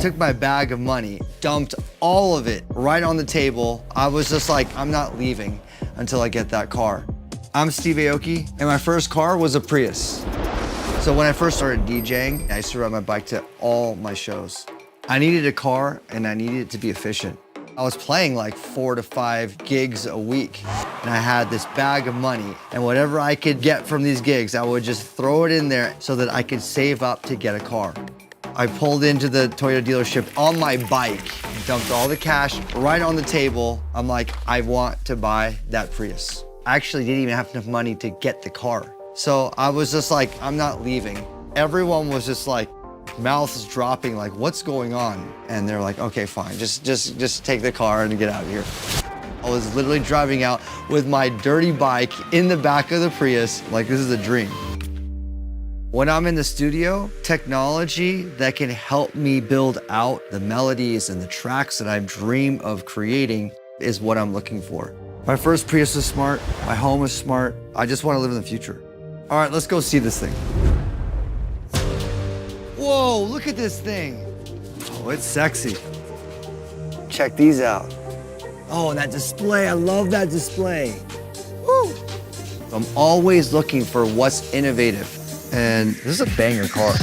took my bag of money, dumped all of it right on the table. I was just like, I'm not leaving until I get that car. I'm Steve Aoki, and my first car was a Prius. So when I first started DJing, I used to ride my bike to all my shows. I needed a car, and I needed it to be efficient. I was playing like 4 to 5 gigs a week, and I had this bag of money, and whatever I could get from these gigs, I would just throw it in there so that I could save up to get a car. I pulled into the Toyota dealership on my bike, dumped all the cash right on the table. I'm like, I want to buy that Prius. I actually didn't even have enough money to get the car. So I was just like, I'm not leaving. Everyone was just like, mouths dropping, like, what's going on? And they're like, okay, fine, just take the car and get out of here. I was literally driving out with my dirty bike in the back of the Prius, like this is a dream. When I'm in the studio, technology that can help me build out the melodies and the tracks that I dream of creating is what I'm looking for. My first Prius is smart, my home is smart. I just want to live in the future. All right, let's go see this thing. Whoa, look at this thing. Oh, it's sexy. Check these out. Oh, and that display, I love that display. Woo. I'm always looking for what's innovative. And this is a banger car.